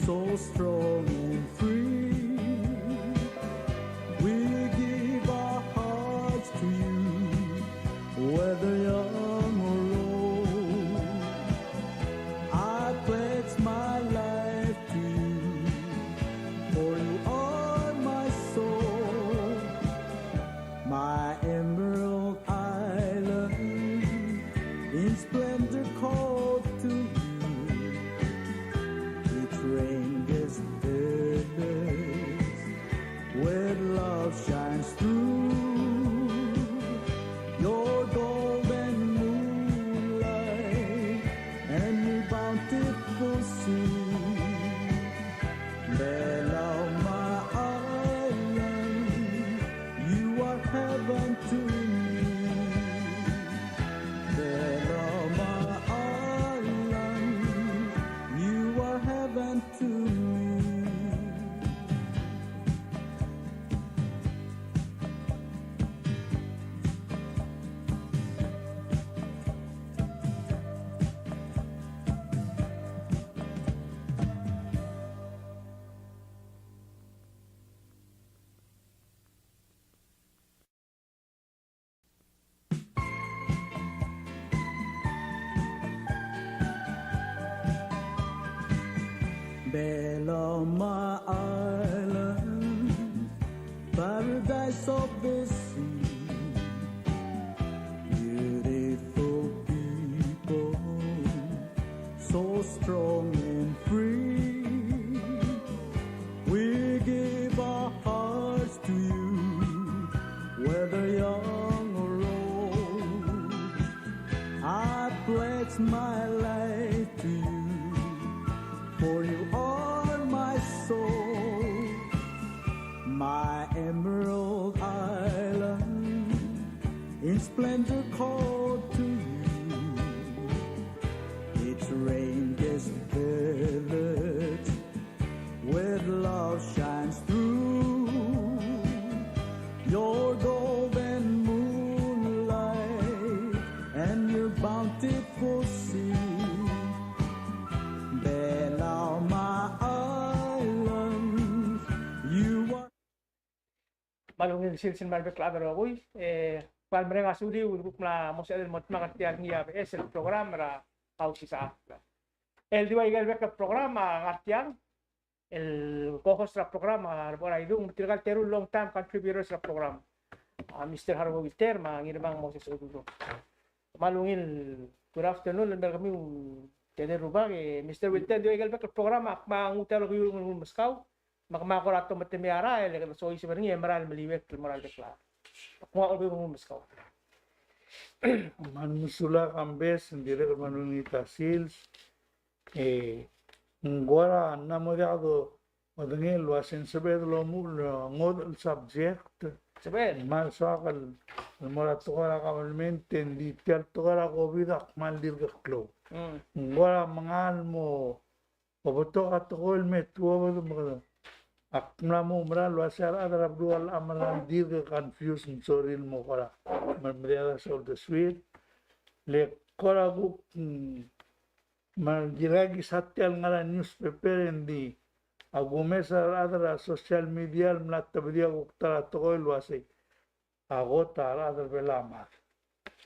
so strong and free. We give our hearts to you, whether young or old. I pledge my life to you, for you are my soul, my emerald island, in splendor called to you. Its rainless days, where love shines through. Your golden moonlight and your bountiful sea. Bella, my island, you are heaven to me. Bella, my island, you are heaven to me. Bella, my island, paradise of the sea. Beautiful people, so strong and free. We give our hearts to you, whether young or old. I pledge my life to you, for you are my soul, my emerald island, in splendor called to you. Its rain-kissed village, where love shines through. Your golden moonlight and your bountiful sea. Bella, my island, you are. Malungin silsin malbek laberogoy cual mereka sudi untuk mos el mot magartian ngia es el programa ra causi sa el diwa igal bek programa ngartian el co-host ra programa bora idung tirgal teru long time contributors ra programa Mr. Harwo Wilter ma ngirbang Moses Odudo malungin good afternoon lember kami tede rubag Mr. Wilter diwa igal bek programa ma ngutel yung Moscow makamakorato matemiara ele kan so isi berngi emeral meliwek moral deklar kung ako yung Moscow Manusula Cambes sendiri ke Manunita Sils ngora namodado madengel wasen sebed lo mul ngod subject sebed mal soakal morat tukara kamalmente di tiar tukara ko bidak mal dir klo ngora mangal mo oboto atukol metuwa mo akna mo mral wasar adrab dual amaran dir confuse soril mo kora mermeriada sol the sweet le kora guk margiragi satyal ngara newspaper endi agumesa adra social media mlatabdia guktara toil wase agota adra belama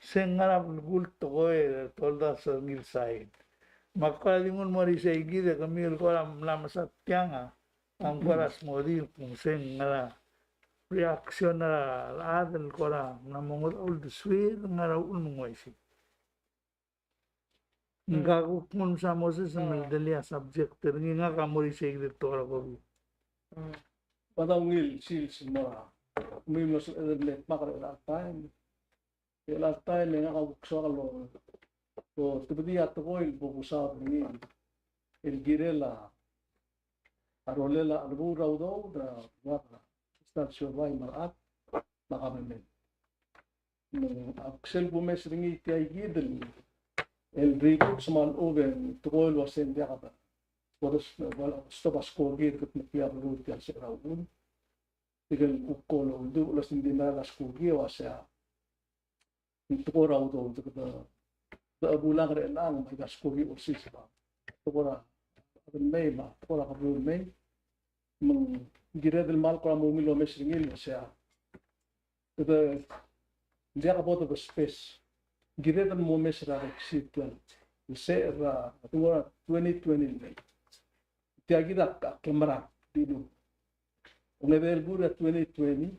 sengara gul toil tolda sangil said makala dingon mori seigi de kamil kora mlama satyanga ang koras modil kung sengara reaksyon na adal kora namungol ul sweet ngara ulmungoisi Ngaku kung sa Moses ang dalia subject ngi nga kamori segre tora ko Padawngil sil simara mimos net makar time el time nga kabukso kalo so tibdi atkoil bukusa ni el girela arolela arbu rawdo da wata stasyon way marat nakamen aksel bumes ringi tiay gidel el rico sman oven tkoil wasen diakata bodos wala stobas korgir ket mpiar lut ya serawun tigel ukolo du las indina las korgi wasa tkoraw do da bulang re lang may gas korgi ursis ba tokora May ma ko ka may mong gira del mal ko mo milo mes ringil siya. Ito dia ka boto ko space. Gira del mo mes ra exit se ra tuwa 2020 dia gida ka kamera dinu. Una del gura 2020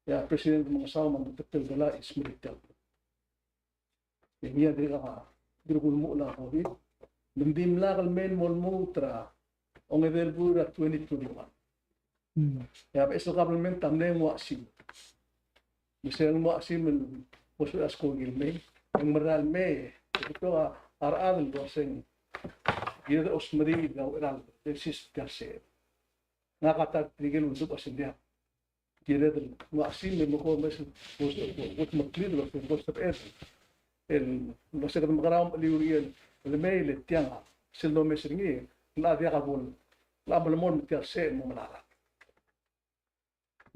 ya president mo sa mo tetel dala ismirital. Niya dia ka dirugul mo la COVID. Nundim la kal men mol mutra ong evel gura 2021. Ya pa iso kabel tamne mo asim. Misal mo asim poso asko gilme ang maral me ito aral do sen gida osmari daw eral desis kase. Nakata trigel usub asin dia. Gida mo asim mo ko mes poso ko maklido lo poso pa el no se kadang maram liurian le mail tianga selo mesringi la dia kabul la balmon tiar se mo manara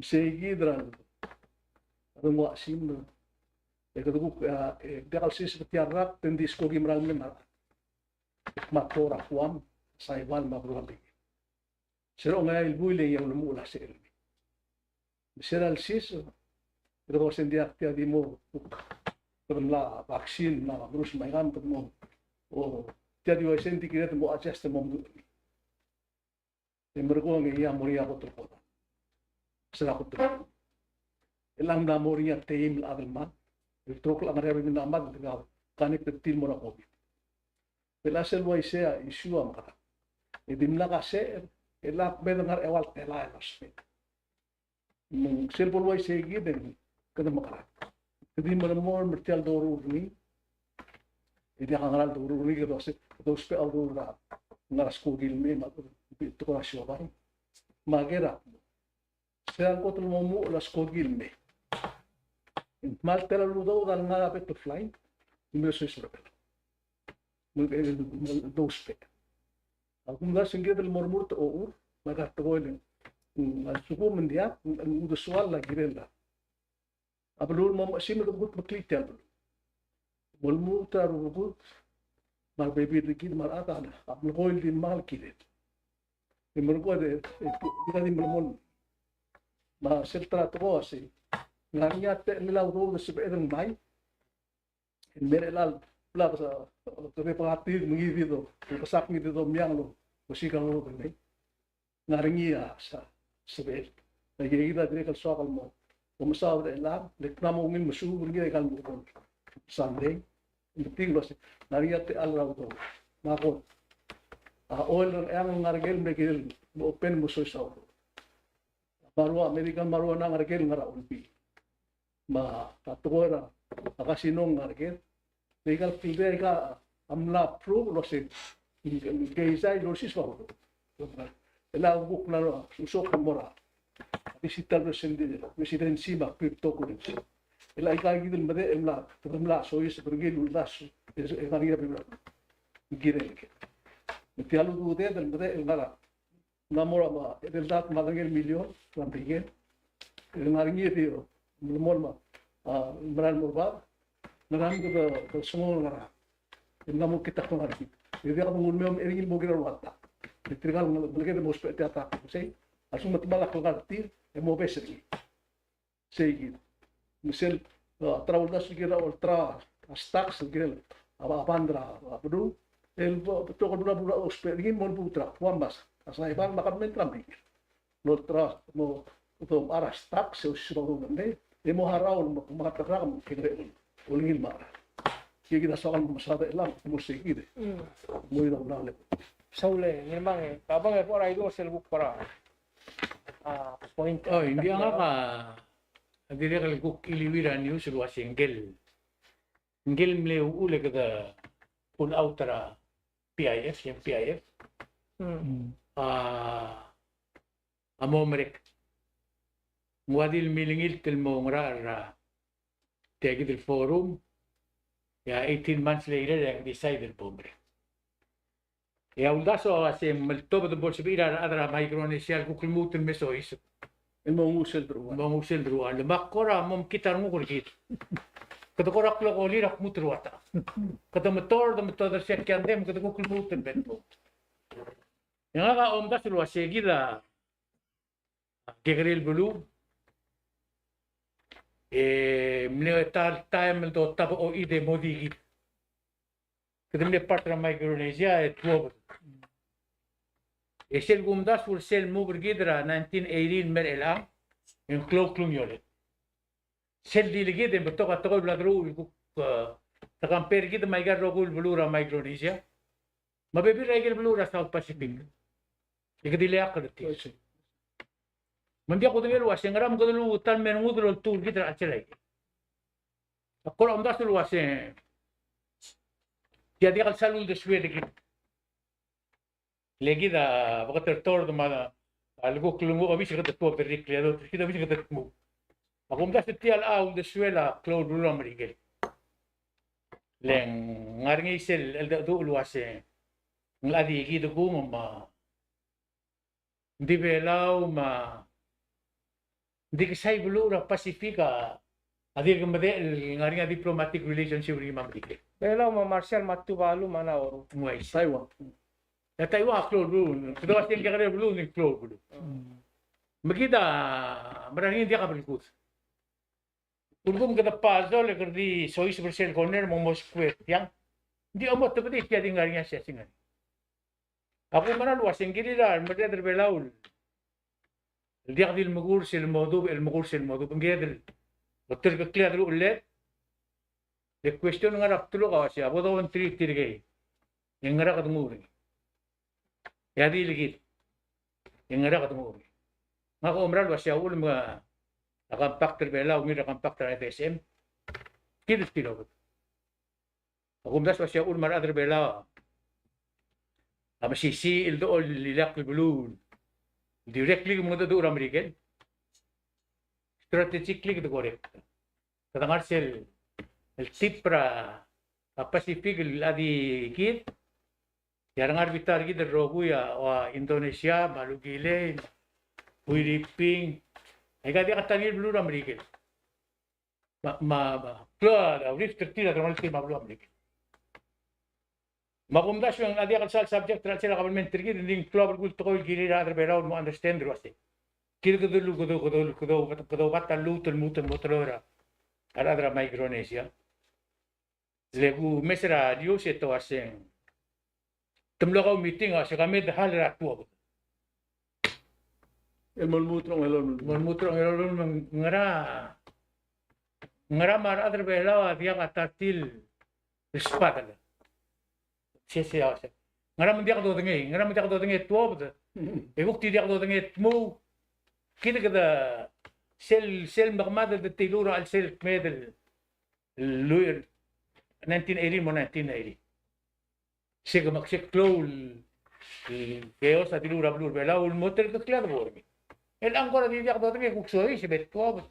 se gidran mo asim e kadu dia sis tiar rap ten disco gimral me mar matora kwam saiwan mabruabi sero ngai buile yang lu la se sera al sis pero sendia tia di mo la vaksin na terus mainan mo o jadi wa senti kira mo adjust mo mu mergo ngi ya moria otro ko sera ko elang da moria team la alma el trok la mare min amad ga connect til mora ko pela sel wa sea isu amara e dimla ka se ela bedangar ewal tela elas mung sel por wa se giden kada makara Jadi malamor mertial doru ni, ini akan ngaral doru ni kita dos pe al doru na ngaras kugil me mat itu ko rasyo ba. Magera. Sean ko tul mo las kugil me. Mal tela ludo dal ngara pe to fly.Ime so isra pe. Mo dos pe. Aku ngas singgir del mormur to ur, magar to golen. Suku mendia, udah soal lagi rela. Abulul mo asim ko gut maklitel. Molmu taru gut mal baby dikit mal ata na. Abul koil din mal kidet. Imurgo de kita di molmon. Ma seltra to asi. Nganya te nila udo de sebe edeng mai. Mere lal pla sa to re pati ngi video. Kasak ni do miang lo. Musikal lo ni. Ngaringia sa sebe. Lagi kita dire kal sokal mo. Umasaw na ilang, lekna mo ngin masubur gina ikan bukon. Sunday, hindi lo si nariyat ti alraw do. Makot. Oil ng ang ngargel megil mo open mo so saw. Marwa American marwa na ngargel ngara ulpi. Ma tatugora akasinong ngargel. Legal pilde ka amla pro lo si geisay lo si saw. Ela buk na lo susok mora. Visitar residensi ba crypto currency. Ela ika gidel made emla so is bergil uldas ngaria bimla. Gire ke. Tialu du de del made ngara. Namora ma del dat madangel million lampige. Ngaringi dio mol ma maral morba. Naram ko sumo ngara. Ngamo kita ko ngari. Dia ka ngulmem ergil bogira wata. Trigal ngulge de mospe teata. Sei asum matbalak ngartir mo besri seguir misel trauldas gira ultra stacks gira abandra abdu el to ko dura dura osperin mon putra wambas asai ban makan mentram ultra mo to ara stacks o shiro ne e mo haraul mo matakram kire ulil mara kiki da sokan masada elam mo seguir mo ida ulale saule nirmang kabang por ay do selbuk para point. Oh, hindi nga ka. Hindi ka kuk iliwiran news was ingel. Ingel mle ule kada pun outra PIF, yung PIF. Amomerek. Muadil milingil til mo ngara tegi del forum. Ya 18 months later, yang decided pombre. Ya uldaso kasi maltoba de bolsibira adra micronesia kukulmutin mesois. El mo ngusel druwa. Mangusel druwa. Makora mom kitar mo kurgit. Kata korak lo kolira kumutruata. Kata motor da motor siya kyandem kata kukulmutin bento. Yang omda sulwa segida gegril bulu militar time do tabo o ide modi kedemne partra Micronesia tuo esel gumda sul sel mu bergidra 1918 merela in klum yolet sel diligide betoka tokol bladru takam pergid maigar rogul blura Micronesia mabebi regel blura South Pacific ikadile akadti Mandi ako dengel wase ngaram ko dulu tan men ngudro tur kita acelai. Ako am das dulu wase. Jadi kal salul de Sweden gitu. Lagi da bakal tor de mana algo klungu abis kita tu berik liado kita abis kita mu. Ako am das tial au de Sweden Claude dulu Amerika. Leng ngarngi sel el dulu wase. Ngladi gitu ko ma. Di belau ma Di kisay bulura Pasifika adir kemade ngaringa diplomatic relationship ri mamrike. Belaw ma Marshall Matubalu mana oru. Muay. Taiwan. Ya Taiwan Claude Blue. Kedua sing kagare Blue ni Claude Blue. Magida marangin dia kabelkut. Urgum kada pazo le kerdi sois bersel corner mo Moscow yang di amot tepedi dia ngaringa sia singan. Aku mana luas sing kiri dah mereka terbelaul. Dia di المقول الموضوع بنجادل وترك كلاد الأولاد الكويستيون نعرف تلو قاسي أبو ده تري تيجي ينعرف كتموري يادي لقيت ينعرف كتموري ما هو أمرال واسي أول ما أكان بكتر بلا ومير أكان بكتر IPSM كده تلو أقوم داس واسي أول مرة أدر بلا أما سي الدول اللي لاقي البلون directly kemudian itu orang Amerika, strategically itu korek. Kadang-kadang sel, tip pra Pasifik lagi kit, jarang arbitar kita rogu ya, wah Indonesia, Malugile, Philippines, ega dia kata ni belum Amerika. Keluar, urip tertira kalau kita belum Amerika. Magumdas yung adi akal sal subject tra sila government trigi ding club gul to gili ra beraw mo understand roste kir kudu batta lutul motorora ara Micronesia legu mesra dio se to asen tumlo meeting asa kami hal ra tuwa El mutro elon ngara mar adra beraw dia katatil espada Siya. Ngaram dia kado dengi tuwa. Bukti dia kado dengi mu. Kita kada sel magmada de tilura al sel medel lawyer 1980 mo 1980. Siya maksik klol kaya sa tilura blur bela ul motel ka klaro bormi. El angkora dia kado dengi kuksoi si bet tuwa.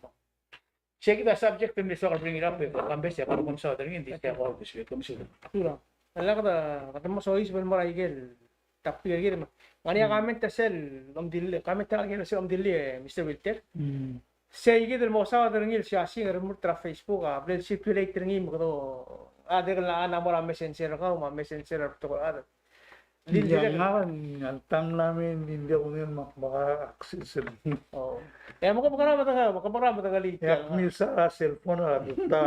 Siya kita subject ni so ka bring it up kambe siya karo kung sa dengi hindi siya ko biswe komisyon. Sura. Ala kata mo sois ben mo raigel. Tapi lagi mah. Ngani comment ta sel om dille. Comment ta lagi sel om dille Mr. Wilter. Sei gitu mo sa derngil siya sing remur tra Facebook ah. Blend circulate derngil mo to. Ada kala ana mo messenger ka ma messenger to ada. Jangan ngantang namin hindi ako ngayon maka-access. Oh. Eh mo ka magkama tagali. Yak misa cellphone na buta.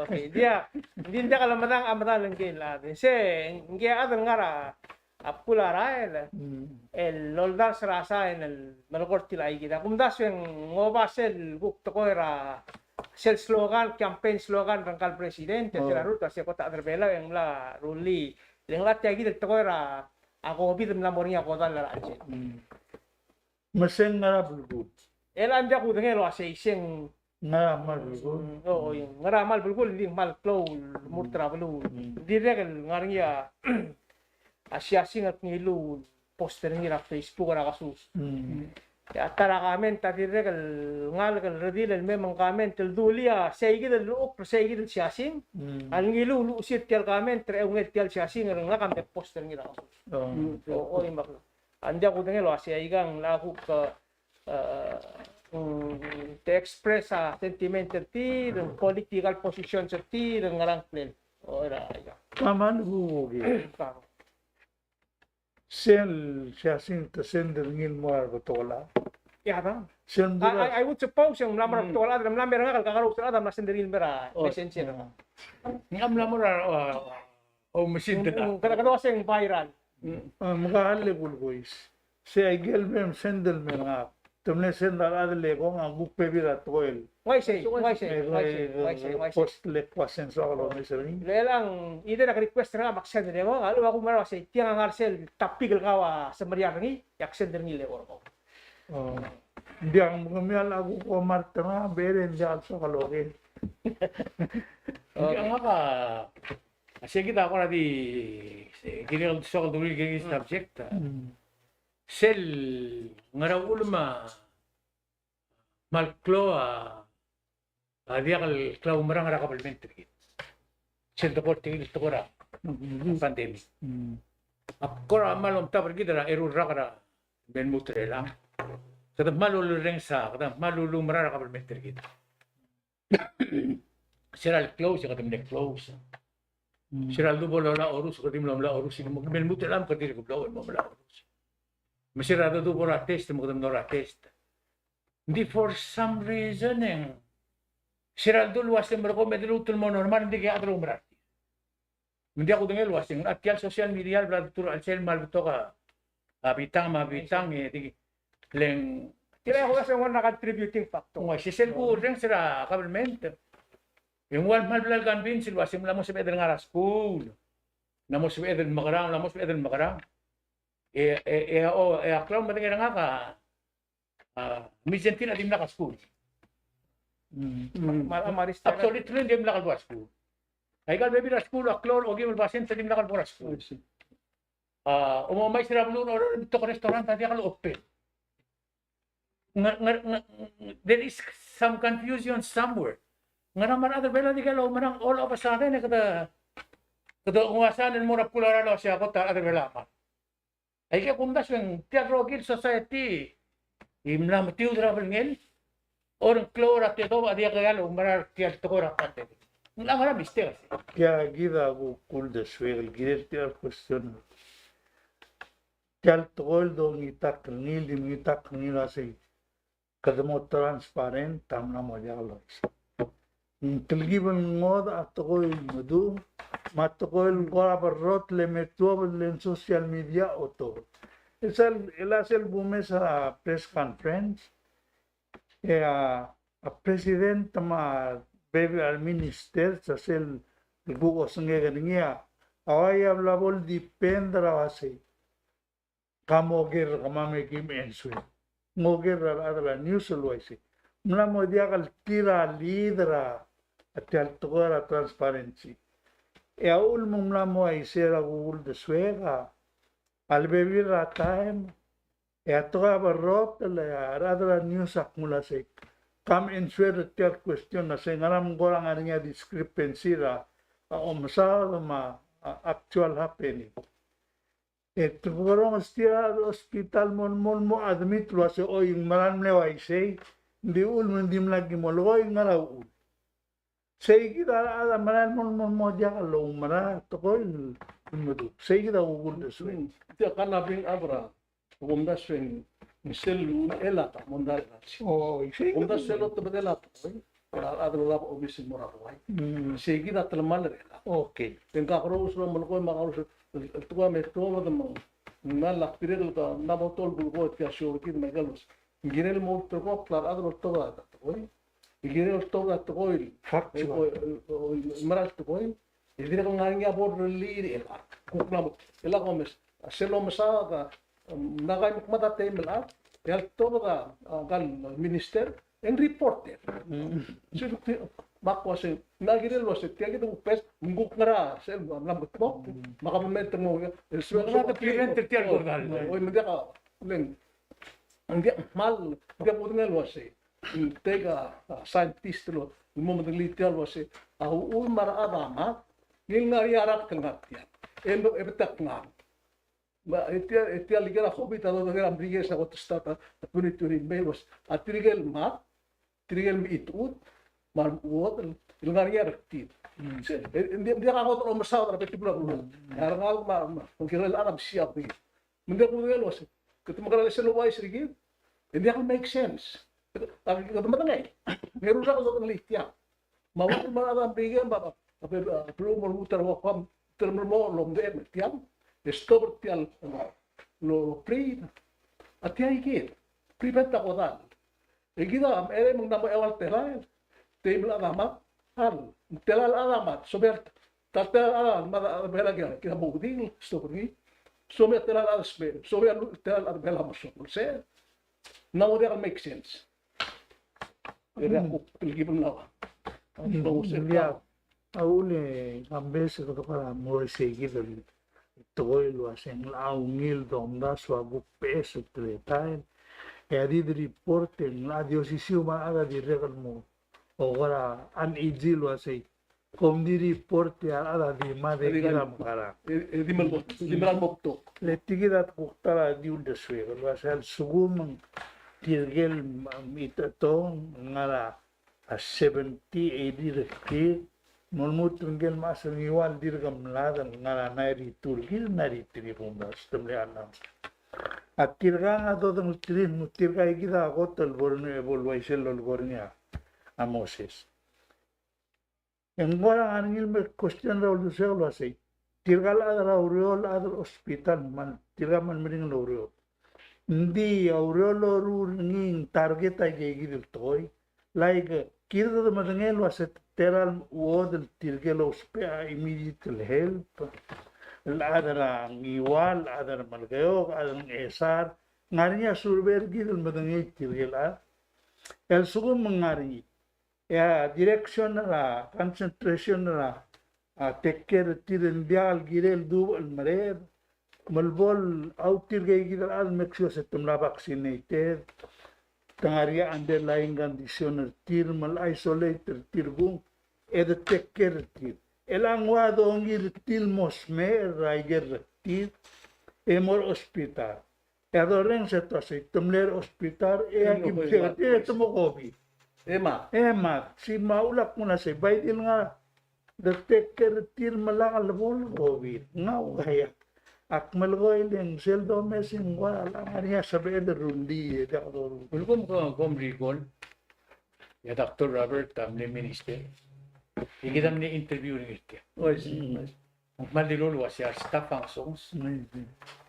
Okay, dia kalamatang amatan lang la. Kasi ngi ada ngara apula rael. El loldas rasa en el malcorti la igida. Kumdas yung ngobasel guk to ko era sel slogan campaign slogan rangkal presidente sila ruta siya ko ta adrbela yung la ruli. Yung lahat yagi to ko era ako bitam na morinya ko dal la aje. Maseng nga bulbul. El anda ko dengelo ase iseng Nga bulbul. Oo, yung ngaramal bulgul hindi mal flow murtra bulu. Direk ngaringa asya singat ngilu poster ngira Facebook ra kasus. Ya tara comment ta direk ngal kal redil el memang comment el dulia seigi del luok seigi del siasim. Al ngilu lu sit tel comment tre unget tel siasim ngara kam te poster ngira kasus. Oo, imbak. Anda ko dengelo asya igang lagu ka te express a sentimento ti, ng political position sa ti, ng ngarang plan. O, ira, ira. Paman huwag. Sel siya sinta sender ngil mo ar botola. Yata. Sendura I would suppose yung lamar to wala adam lamar nga kakaro sa adam na senderin bera Oh. messenger. Ngam lamor o machine ta. Kada kasi yung viral. mga halle bulgois. Se ay gelbem sendel men nga. Tumne sendal adle ko nga guppe bira toel. Why say? Post le pasen sa alo ni sering. Lelang ide na request nga maksend ni mo. Alo ako mara say tiang ang arsel tapigil kawa sa Maria ngi yak sender ni le ko. Hindi ang mga miyal ako ko marta nga beren dyan sa kalokin. Ang nga kasi kita ako na di kini sa duli kini subject. Sel ngara ulma malklo dia kal klau marang ra kapalmentary. Sel to tigil to kora pandemic. Akora malom tapar kita ra eru ra kara ben mutre lang. Kada malulu reng sa kada malulu marang ra kapalmentary kita. Seral close kada men close. Seral do bola la orus kada men la orus ni mo ben mutre lang kada ko blow mo la orus. Masirado do por test mo kadam nora test. Hindi for some reason sirado luwas ng merko medlutul mo normal hindi kaya atro umrat. Hindi ako dengel luwas ng atyal social media blad tur al sel mal to ka mabitang di leng Kaya ako kasi one contributing factor. kung si sel ko ring sira government. Yung wal mal blal ganbin silwas yung lamos sa bedel nga school. Namos sa bedel makarang. Aklam ba nga ka Misentin adim na ka school. Marista. Absolutely hindi mo nakal school. Ay kal baby na school aklor o gimol basen sa dim nakal school. Umamay sira blu no to restaurant tadi kal open. There is some confusion somewhere. Nga naman other bela di kalo manang all of a sudden kada ungasan mo na pulara lo siya ko ta other bela ma. Ay kaya kung dasweng Teatro Guild Society, imla matiu travel ngel, orang keluar at ito, adia kagalo, marar tiyak tokora pante. Ang mara mister. Kaya gida ko kul de swel, gida tiar question. Tial tol do ngitak ngil asi. Kadamo transparent tam na mo jalo. Tilgiban ngod at ko madu matokol gora barrot le metuo le social media oto. El bume sa press conference. A president ma bebe al minister sa sel bugos ngega away hablabol dipendra base. Kamoger kamame kim ensue. Moger adala news loise. Mla mo dia kal tira lidra at tokora transparency. E aul mumla mo ay sera gugul de suega. Al bebir time. E atoka barrot la radra news akmula se. Come and swear tiar question na se ngaram gorang arinya discrepancy ra omsa ma actual happening. E tugorong stira hospital mo admit lo se oy maran leway se. Di ul mendim lagi mo loy ngaraw. Say kita ada manan mo dia kalau mana tokol mudu. Say kita ugul desu. Dia kana bing abra. Umda swing misel elata mondar. Oh, say Umda selo to bedela. Ada lap obisin mora wai. Say kita telmal rela. okay. Tengka kroos ro mon ko makarus tuwa me tuwa mo. Nala pirel ka nabotol bulgo tia shurkid megalos. Girel mo to ko klar adro to da. Igire toga toil Factual. maral toil idire kong ngaring abor liri kukla ela komes selo masada nagay mukmata temela el toga gal minister en reporter so bakwa se nagire lo se tiagi to pes nguk ngara sel lamot mo makamento mo el suelo Wala prevent tiar gordal. oy mendia ka leng ndia mal ndia pudnga lo se tega scientist lo mo madalital lo se au mara adama yung nariyarak kengatya elo ebetak nga ma etia ligera hobita do gara brige sa kotstata punituri melos atrigel ma trigel itut mar uot yung nariyarak ti dia ka ko masawra petibula bulo arangal ma kung kirel arab siya Hindi ako magalos. Kung makarala sa luway sa rigid, hindi ako make sense. Katamatang eh. Meron na ako sa litya. Mawala mga ang bigyan ba? Pero mo mutar ko kam termo mo long de tiang. Discover tiang lo pre at higit. Prevent ako dan. Igida am ere mong namo ewal telal. Table alamat. Hal. Telal alamat. Sober tatel alamat bela gyan. Kina bugding story. Sober telal alasbe. Sober telal bela mo so. Se. Now they make sense. Ere ako pilgibang nawa. India, aule ambes ko para more seguido todo lo hacen la unil donda swagu peso tretain e adi di reporte la diosisiuma ada di regal mo ora an ijil wasai kom di reporte ada di made kiram kara Di mal mokto. le tigidat kuktara di unda swego wasal sugum tirgel mitato ngara a 70-80 rektir nolmut tinggal masang iwal dirgam ladan ngala nairi turgil nari tiri fundas temle anam at tirga nga do dang tirin mutirga igida gotel borne evolwaisel lol gornia a Moses engora anil me question raul selo asai tirga la rauriol ad hospital man tirga man mering rauriol ndi auriol rur ngin target ay gigil toy like kirda madangel was teral wod tirgelo spea immediate help adara igual adara malgeo adara esar ngarinya surber gidel madangel tirgela el sugum mangari ya direction la concentration la take care tirendial girel dubal marer malbol outir gidel al make sure setumla vaccinated tangaria underlying condition thermal isolated tirgung ed take care tir elang wado ngir til mosme raiger tir emor hospital adoreng setose tumler hospital e akimse tumo kobi ema si maulak muna se baidil nga the take care tir malakal bol kobi ngau gaya akmal ko ilang seldo mesing wala ngariya sabi ed rundi ed ako Welcome kom recall. Ya Dr. Robert Tamle Minister. Ikidam ni interview ni ito. Magmalilol was ya staff functions.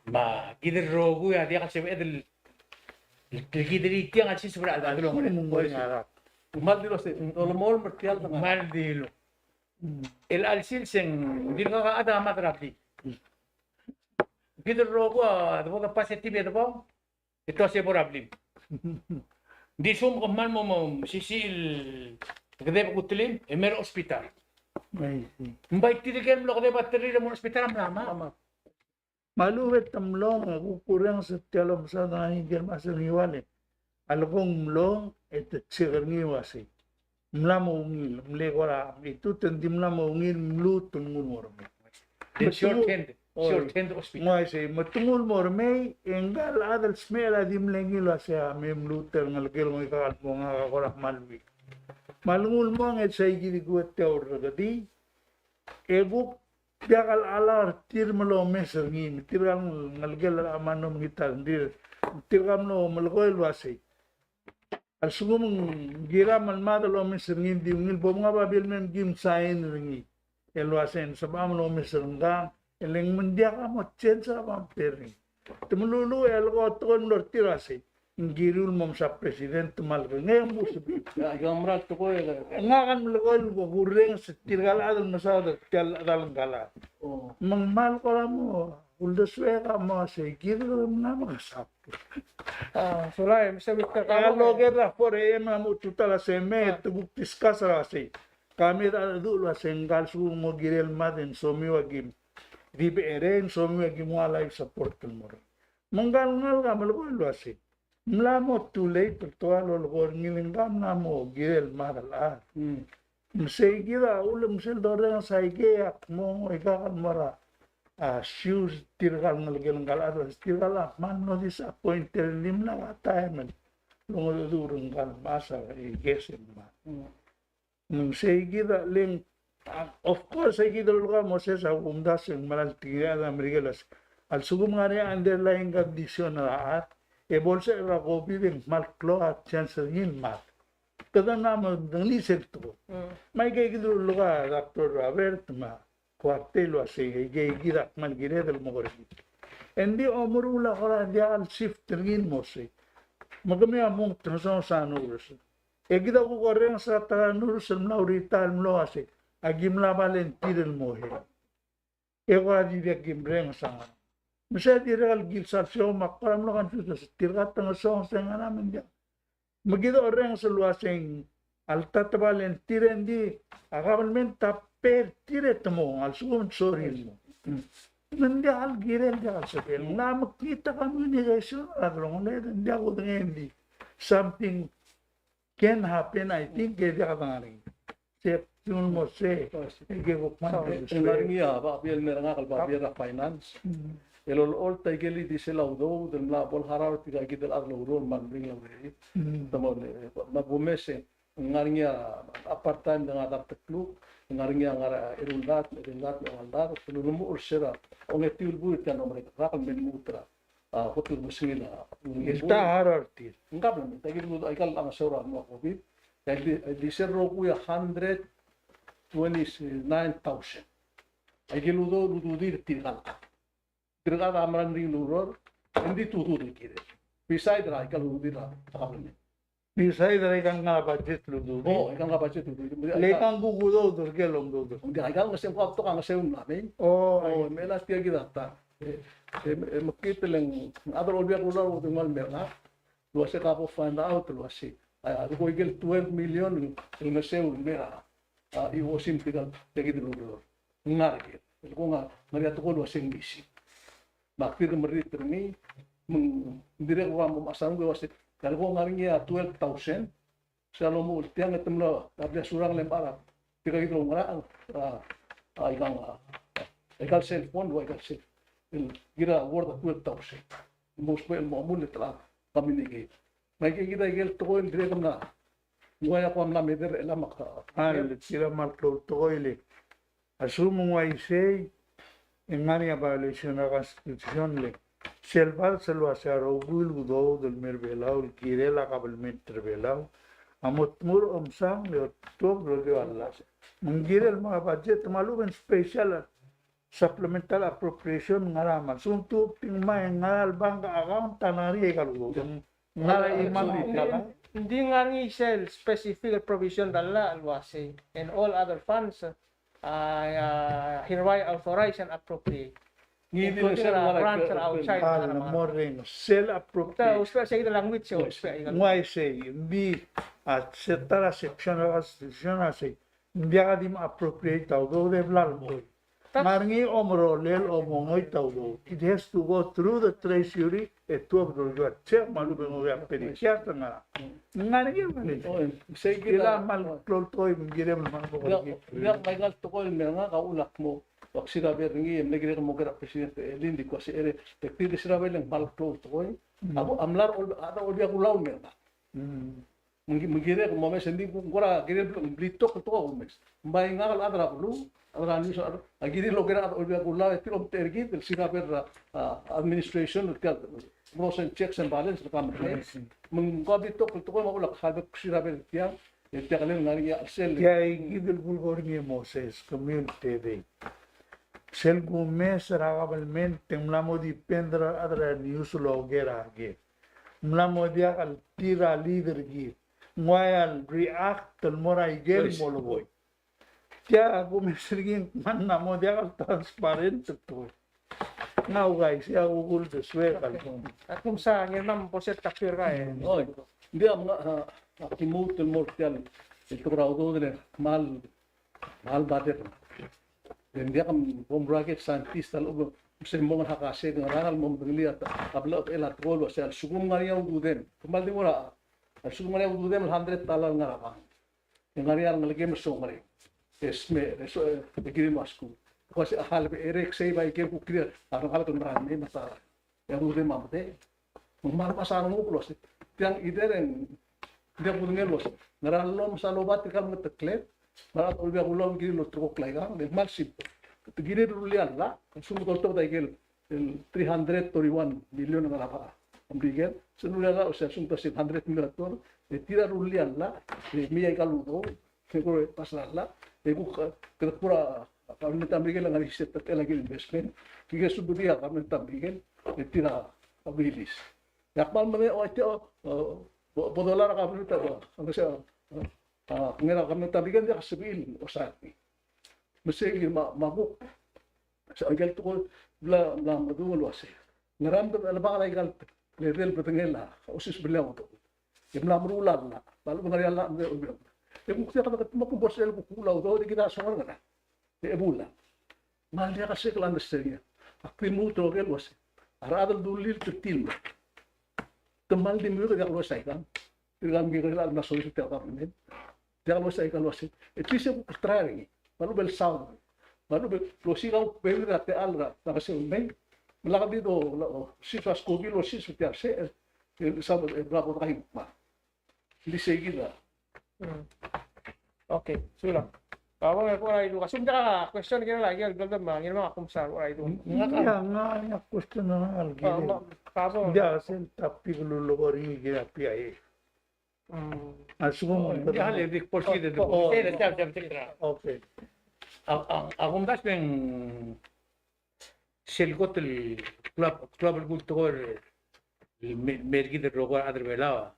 Ma giderrogo ya dia kasi edel gideri tiang at sisubra adalo mo rin. Maldilo se olmol mertial tanga. Maldilo. El alsil sing di nga ada matrapi. Giderrogo ado da pasitibi ado ito si problem. Di sum ko man mo sisil kadep kutilim emer hospital. Mbay tirigen lo kadep bateri mo hospital am lama. Maluwet tamlong ako kurang sa tialom sa nangigil masang iwale. Alkong mlong et tsigar ngiwasi. Mlamo ungil, mlegora, itu tendi mlamo ungil mlutun ngulmorme. Short hand hospital. Ngay say matungul morme enggal adal smela dimlengilo sa memluter ngalgel mo ikakal mo nga kakorak malwi. Malungul mo nga say gidi guwet teor gadi. Ebuk Biakal alar tir malo meser ngin tirang ngalgel amano ngitar dir tirang no malgoil wasi al sugum gira man madalo meser ngin di ngil bom nga babil men gim sain ringi el wasen sabam no meser nga eleng mendia ka mo chensa pam perni tumululu el go ton lor tirasi ngirul mom sa president malgo ngem busubi Ya gamrat to ko nga kan malgoil go gureng sa tirgal adal masada tel adal gala mangmal ko lang mo, uldosweka mo, sige na makasap. Sulay, Mr. Victor Kaya Cabo. loger na for mo tutala se me, tubuktis ka sa kasi. Kami dulo sa enggal mo girel maden, somiwagim. Ribe eren, somiwagim mo life support mo. Manggal ka, malagol wasi. Mla mo too late, tuwa lolgor, ngilinggam na mo, girel madala. Sige da, ulam sil dorang saige ak mo ikakan mara shoes tirgal ngalgel atas tirgal man no disappointed lim na time lungo durung kal masa igesem ma sige da ling of course sige da lugar mo sa umdas ng malal tiga da merigelas Al sugum nga rin underlying condition na lahat, e bolsa era COVID yung malklo at chance rin mal. Kada naman ng lisek to, may kaikidulo ka, Dr. Robert, kwartelo asi, kaikidak man ginedal mo ko rin. Hindi omurula ko rin, di al shift rin mo si. Magami among transong sa nurus. E kita ko rin sa tanurus na urital mo asi, agim labalen tiran mo he. E ko rin di agim rin sa nga. Masa tiral gil sa siyo, makaram lo kan suso, tirakat ng song sa nga namin diyan. Magito orang sa luaseng altatabalen tiren di akabalmen taper tiret mo al sugum soril mo. Nandi al girel di al sapel na makita communication aglong na hindi ako hindi something can happen. I think kaya ka tangaring sep yun mo se ege ko man Ngaringiya ba biel meranga kalba biel finance. Elol tay geli di selaw do del la bol harar tiga gidel arlo rol man bring la we tamo mabumese ngaringia apartan dengan adap teklu ngaringia ngara irundat ngandar tulumu ursera ongetul bu tan nomre rakal men mutra hotul musingila ista hararti ngap lam tay gelu aikal ang sura mo covid di serro ku ya 129,000 ay gelu do dir tigal Dirgada amaran ring luror, hindi tutu kire. Beside ra ikal udira takapne. bisay dari kang nga budget ludo Oh, ikang nga budget tutu. lekang gugudo durke long do Hindi ikal nga sem ko nga sem namin. oh Oh, mela tiya kita ta. Makita lang other olbia kular ko mal merna. Lo se ka po find out lo se. Ay ko igel 12 million nga sem mera. Iwo sim tigal tegi luror. Ngarge. Ko nga ngariya to ko lo sem bisi. Bakit merit ni dire ko mo asang ko wasi kalau ko ngaringi 12,000 salo mo tiang etemlo tabla surang lempara tiga itu ngara ikal cellphone do ikal cell gira word 12,000 mo spel mo mun letla kami ni mai kita igel to ko dire kamna ngoya ko amla meder ela makka al tira mal to ile asumo wai sei en área violación de la Constitución le selvar se lo hace a Raúl Gudo del Mervelao el quiere la cabalmente revelado a motmur omsang le top lo de Allah mungire el mga budget malu ben special supplemental appropriation ngaraman suntu ting may ngal bank account tanari kalugo ngara iman itala Hindi nga ni sel specific provision dala alwase and all other funds hereby authorize and appropriate. ngidi Including grants are outside. al morning sell Ito, appropriate uspe sa language so uspe. Why say bi at setara section of constitution say biya di appropriate tao do de blal mo marngi omro lel omongoy tao do it has to go through the treasury et to do jo che malu be mo ya pericia tanga ngani ngani oh say ila kita mal klol toy ngire man ko dia maigal to ko merna ka ulak mo waksira beringi negeri mo kera presidente lindi ko si ere tekti sira beleng mal to ko ako amlar ada olbia kulaun merna mungkin ko mo sendi ko gora gire blito ko to mes mbay ngal adra blu adra ni so agiri lo kera olbia kulaun tiro tergi del sira ber administration ka motion checks and balance ka mo mungko to ko mo ulak sabe sira ber tiang kalen ngari sel kaya gidel bulgor ni Moses community de sel gumes ragabalmente mlamo di pendra adra news logera ge mlamo dia al tira leader gi ngoyal react tel moray gel moloboy kaya gumes ring man namo dia al transparent to now guys ya ugul de swekal At kung sa ngirnam po set kapir ka eh. Oy, dia mga akimut mortal ito raw do din mal budget. Dan dia kam bom bracket scientist al ugo sembo nga hakase ng rangal mo biliat kablo ela trolo sa sugum nga yaw do din. Kumal di wala. Sugum nga yaw do din $100 nga ra. Yung nga yang lagi mo ngari. Esme eso bigiri masku. Kasi ahal be erek say by kem ku clear. Arang hal kun ran ni mata. Yang do din mamte. Mal pasang mo plus. Yang ideren dia punya los ngaralom sa lobat ka mo teklet marat ulbia ulom giri lo trok laiga de malsip giri rulian la sumu to dai gel el 331 million na napa ambigen senula o sea asunto 100 million ton e tira rulian la e mi ai kaludo e ko pasala e ku ke pura kami tambigen la ngi set lagi investment ki subudi kami tambigen e tira abilis yakmal mane o ito bodolar kami ta ano siya ngira kami tambigen dia kasabil o sa masigi maguk sa agal to bla madul wasi ngaram do ala ba agal level betengela usus beliau to imla mrula la balu ngari ala e mukti ka mo ko bosel ko kula do de kita songar ngana e bula mal dia ka seklan seria akrimu to gel wasi aradal dulil tutil temal di mulu ka wasi kan tigam gi ka na so ite ka men dia wasi ka wasi e tise ko trari balu bel sound baru lo sigaw pwede te alra kasi may malaka dito si Faskogi lo si sutia se sa bravo kayo ma hindi sige Okay, sulang. Kalau nggak pernah itu, kasih minta question kira lagi, kalau tuh bang, ini mah aku misal orang itu. nga question na algile Kalau dia sen tapi lulu ori gira piai asum Ya hal ini porsi de okay Ako mas ng silgot el club el cultor mergi de rogo adre vela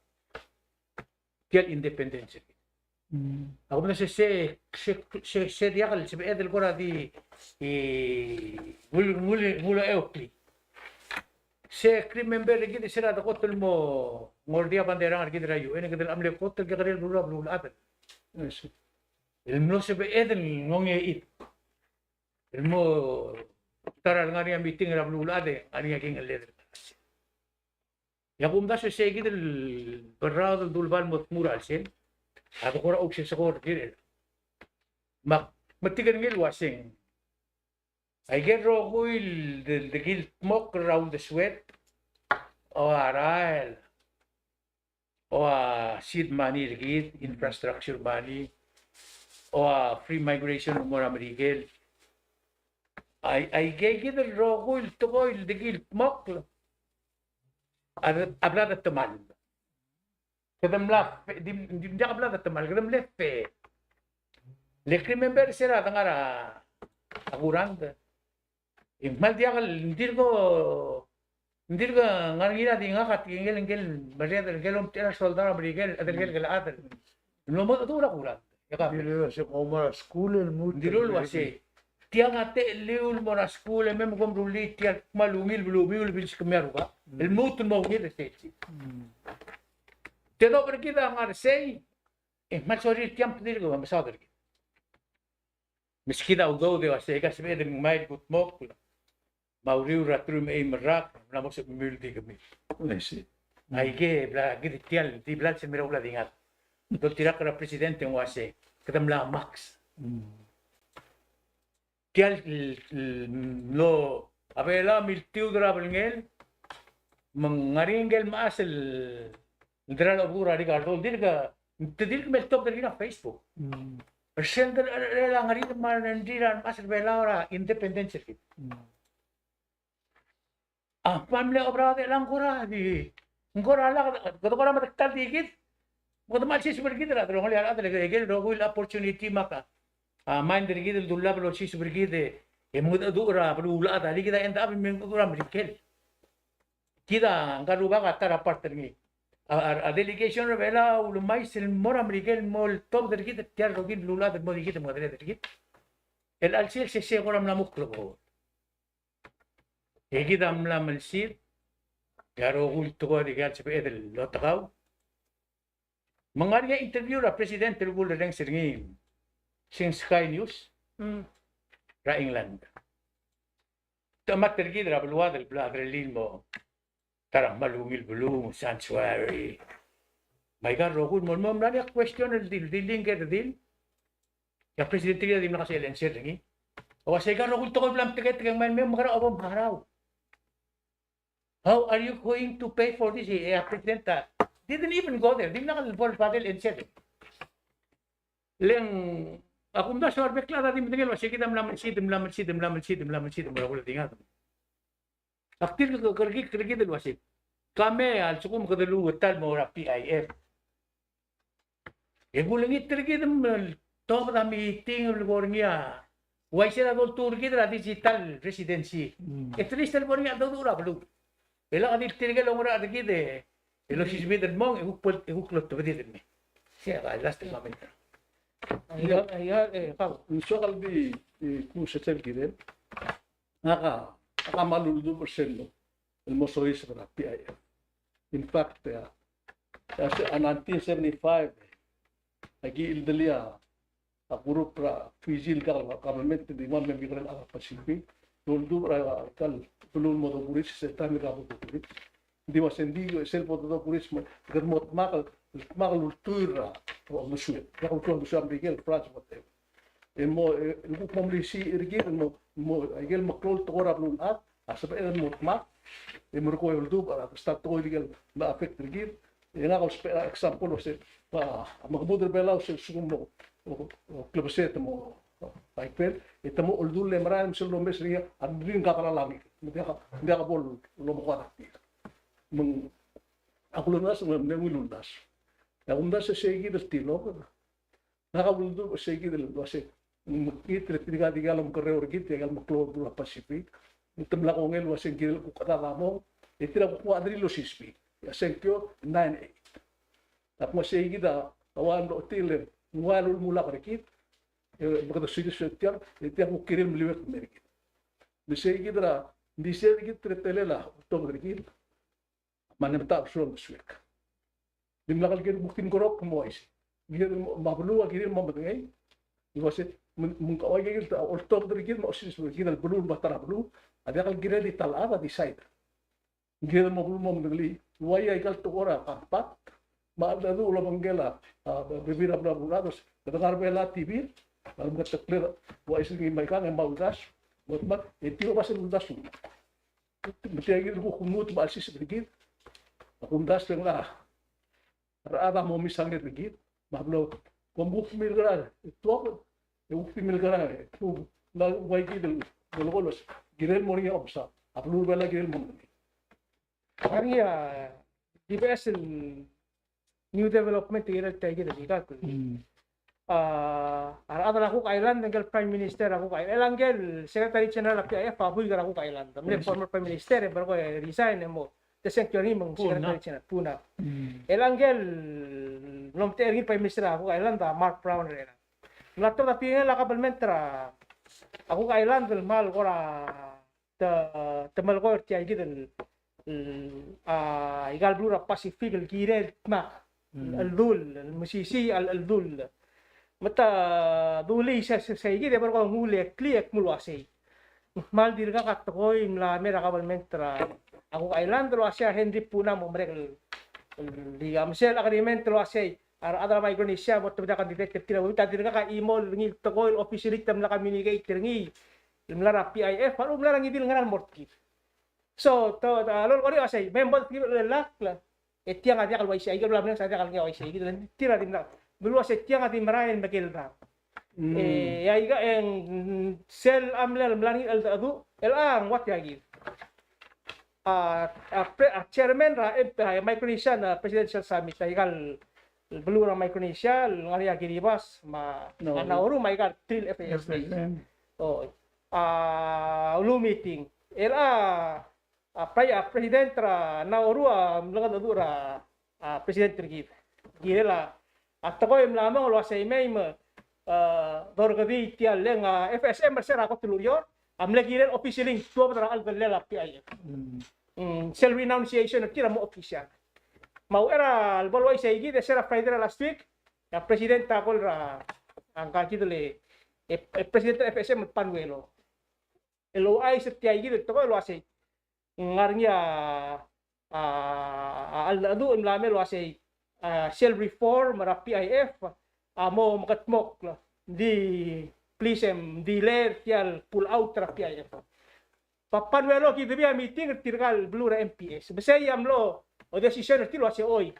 tial independencia. Ako mas se diagal se edel gora di mula eukli. Se member lagi di sera da kotel mo ngordia bandera lagi di rayu. Ini kedel amle kotel kedel bulu adre. El no se ve edel ngonge it. El mo taral ngari ang meeting ra blulade ani king el leder. Ya bumda se segi del berrado dulval mot mural sen. Ako kora og sa kor dire. Matigan ngil wasing. I get roguil the guilt mock around the sweat. O aral. O seed money git infrastructure money. O free migration mo na Miguel. Ay gigit el rogo el togo el de gil moklo. Hablar de temal. Kadam la dim ja hablar de temal kadam lefe. Le crimen ber será tangara aguranda. Mal dia kal ndirgo ngargira di ngakat ngel beria del gelom tera soldado Miguel del gel adel. No mo dura kurang. Dilo se como school el mucho. Dirul wasi. Tiang ate liul mora school mem kom ruli tiang malungil blumil bil kemeruga. El mut mo ngir seti. Te do per kida ngar sei. Mal sori tiang dirgo am sader. Miskida ugo de wasi ka sebe de mai gut mok. Mauriu ratrum e merak na mo se multi kemi. Ai ge bla gid tial di bla se mira ula dingat. Do tirak ra presidente wasi. Kadam la max. Tial lo abela miltiu drabelngel mangaringel mas el dral obura Ricardo dirga tedir mel top derina Facebook. Presenter la ngarit man ndiran mas bela ora independencia kit. Pamle obra de langura di ngora la kodora mataktal dikit. Bukan masih seperti kita, terus ngelihat ada lagi rogo la opportunity maka, main dari kita dulu lah sih seperti kita, muda dura perlu ulah tadi kita entah apa mengurang berikut. Kita angkat rubah kata rapat terni, delegation bela ulumai selmor Amerika mol top dari kita tiar rogi dulu lah dari kita muda dari kita. El alsil se orang lamuk logo. Kita melam alsil, ya rogo itu kau dikat seperti itu lo tahu. Mengaria interview ra presidente Lugul Reng Seringi sing Sky News ra England. Tamat tergid ra beluad el bladrelin mo tarang malungil belum sanctuary. Maigan rogul mo na question el dealing get deal. Ya presidente dia di nakasi el Seringi. O sa gan rogul to blam ticket kang man mem magara obom haraw. How are you going to pay for this? Presidenta didn't even go there. Di na kalbol padel and said. Leng ako mda sa orbek klara di mtingel wasi kita mlaman sidim mula ko tingat. Aktir kergi del wasik. Kami al sukum kadalu tal mo ra PIF. E bulangit tergi dem to pa meeting gorngia. Wai sera dol turki da digital residency. Etristel gorngia do dura blu. Ela kadil tirga lo mura tergi de. Elo sisbid mong e huklot to bedi me. Sia last moment. So kalbi kung sa gire naka maluludo persen el mosois para PIF. In fact, in 1975 lagi ildelia a grup para fizil government di man migran al Pacific dulu para kal belum modo kuris setan ka kuris di wasendigo sel modo kuris germot makal ultura o musuh ya ultura musuh Miguel France whatever mo el pomlisi irgir mo igel maklol tora blun at asap el motmak merko uldu para start to illegal na affect irgir ina ko example o se pa magbuder bela o se sumo o klubset mo paipel itamo uldu lemran sel lo mesria andrin ka kala lagi ndia ka bol lo mo kwata meng aku lunas nemu lunas ya undas se segi del tilo naka uldu segi del wase mukit tiga lam koreo orgit ya gal maklo du Pacific mutam la con el wase gil ku kata lamo etira ku adrilo sispi ya senkyo 98 tapos segi da awan do tile mualul mula korkit bagda sidi setiar etia ku kirim liwek merikit bisegi dra bisegi tretelela to merikit manemta absurd swek dimlakal gil buktin korok mois gil mablu gil mabengai iwase mungkawai gil ta ortok dergil mo sis gil belum batara belum ada kal gil di talada di side gil mo belum mengli waya gal to ora kampat ma ada do lo mangela bibira brabunados dengar bela TV dalam ketekler wa isri mai kan maudas botmat etio basen udas mesti gil ku kumut ba sis dergil akundas tenglah ada mo misalnya dergil mablo kombuk milgara itu ukti milgara tu la waiki del golos girel moria obsa aplu bela girel mon Karya DPS new development tigil tayo di ka. Ada aku Island dengan Prime Minister aku Island gel Secretary General of PIF Fabuy gara aku Island. Tapi former Prime Minister baru ko resign mo. Teseng kyori mong Secretary General puna. Island gel nom tergi Prime Minister aku Island Mark Brown rena. Lato tapi nga lakabalmentra ako ka Island del mal kora temal ko tiay gidel igal blura Pacific el gire ma aldul musisi aldul mata duli sa gide pero ko ngule kliek mulwasi mal dirga katoy mla mera kabalmentra ako ka Island lo asya Henry puna mo merek liga Michelle agreement lo asya ada Micronesia mo tabda kan detective tira wita dirga ka email ngil tokoy officially tam la communicate tirngi limlara PIF paru mlara ngidil ngaran mortki so to lol kori asay member lelak la etiang ati kal waisi ay gabla sa ati kal ngi waisi gitu tira dimna bulu asay tiang ati marain bakilra ya iga en sel amlel mlangi al adu elang wat ya gitu chairman ra Micronesia na presidential summit ay kal belum orang Micronesia ngalia kiribas ma anauru maikan tril FAS oh lu meeting era president ra nauru mlaga dura president tergit girela atako im lamang lo sa email dorgadi tial lenga FSM bersera ko tuluyor amle girel officially tuwa tra albelela PIF self renunciation tira mo official mau era bolway sa igi de sera Friday last week ya presidenta ko ra ang kakidule presidente FSM Panuelo LOI sa tiay igi to ko lo asay ngarnya aladu imlame lo asay self reform ra PIF amo makatmok di please di ler tial pull out ra PIF Panuelo kidibia meeting tirgal blue ra MPS besay amlo o decision tilo ase hoy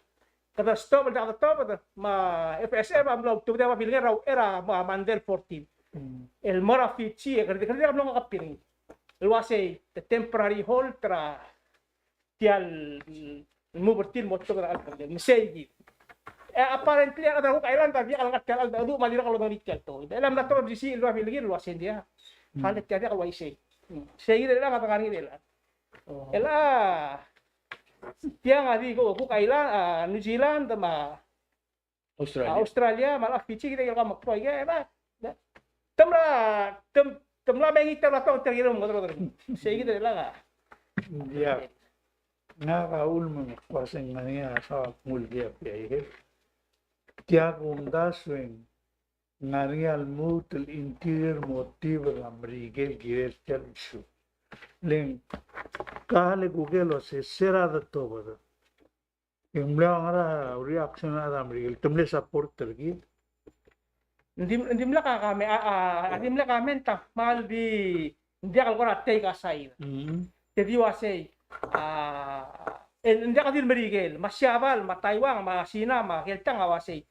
kada stop da top ma FSM amlo tu da pilnga raw era ma mandel 14 el mora fichi kada kada amlo kapiring luase the temporary hold tra tial mubertil mo to al misegi apparently ada ko kailan tabi al ngat al adu malira kalau ngi tial to dalam na to bisi lu afil gir luase dia halet tiada kalau ise segi dela kata kan dela ela tiang adi ko kailan New Zealand ma Australia malah pici kita yang kamu kau ya ba temla mengi temla tong terkira mo tro segi dela nga dia nga kaul mo kwaseng nga sa mulgia piye dia kumda swing ngari al mut al interior motive amrige girel chalshu len kahale gugelo se sera da to bada imla ngara reaction ada amrige tumle support tergi Hindi mla kami hindi mla kami ta mal di hindi ako na take aside. Jadi wasay hindi ka din merigel masyabal mataiwang masina makeltang awasay